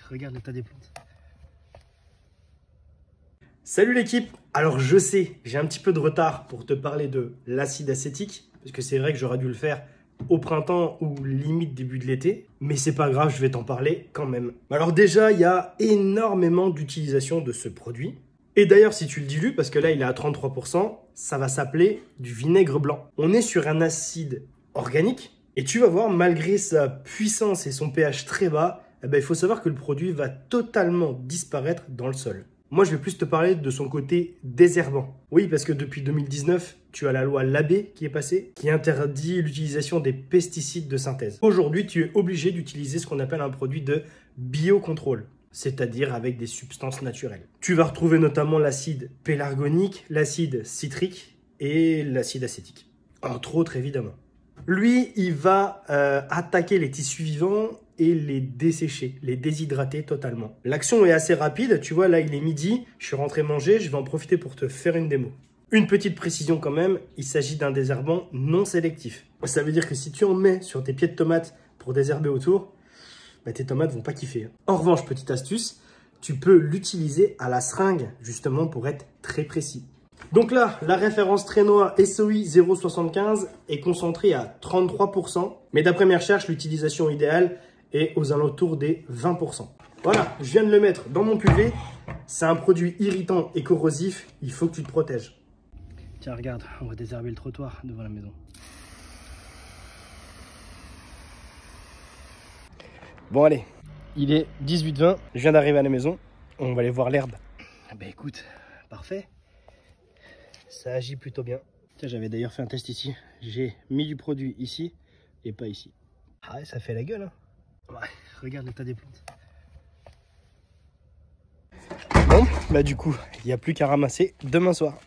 regarde l'état des plantes. Salut l'équipe. Alors je sais, j'ai un petit peu de retard pour te parler de l'acide acétique, parce que c'est vrai que j'aurais dû le faire au printemps ou limite début de l'été, mais c'est pas grave, je vais t'en parler quand même. Alors déjà, il y a énormément d'utilisation de ce produit. Et d'ailleurs, si tu le dilues, parce que là il est à 33%, ça va s'appeler du vinaigre blanc. On est sur un acide organique, et tu vas voir, malgré sa puissance et son pH très bas, il faut savoir que le produit va totalement disparaître dans le sol. Moi, je vais plus te parler de son côté désherbant. Oui, parce que depuis 2019, tu as la loi Labbé qui est passée, qui interdit l'utilisation des pesticides de synthèse. Aujourd'hui, tu es obligé d'utiliser ce qu'on appelle un produit de biocontrôle, c'est-à-dire avec des substances naturelles. Tu vas retrouver notamment l'acide pélargonique, l'acide citrique et l'acide acétique, entre autres évidemment. Lui, il va attaquer les tissus vivants et les dessécher, les déshydrater totalement. L'action est assez rapide. Tu vois, là, il est midi. Je suis rentré manger. Je vais en profiter pour te faire une démo. Une petite précision quand même. Il s'agit d'un désherbant non sélectif. Ça veut dire que si tu en mets sur tes pieds de tomates pour désherber autour, tes tomates vont pas kiffer. En revanche, petite astuce, tu peux l'utiliser à la seringue, justement, pour être très précis. Donc là, la référence Trenoa SOI 0,75 est concentrée à 33%. Mais d'après mes recherches, l'utilisation idéale est aux alentours des 20%. Voilà, je viens de le mettre dans mon PUV. C'est un produit irritant et corrosif. Il faut que tu te protèges. Tiens, regarde, on va désherber le trottoir devant la maison. Bon, allez, il est 18h20. Je viens d'arriver à la maison. On va aller voir l'herbe. Écoute, parfait. Ça agit plutôt bien. Tiens, j'avais d'ailleurs fait un test ici. J'ai mis du produit ici et pas ici. Ah ouais, ça fait la gueule, hein. Ouais, regarde l'état des plantes. Bon, du coup, il n'y a plus qu'à ramasser demain soir.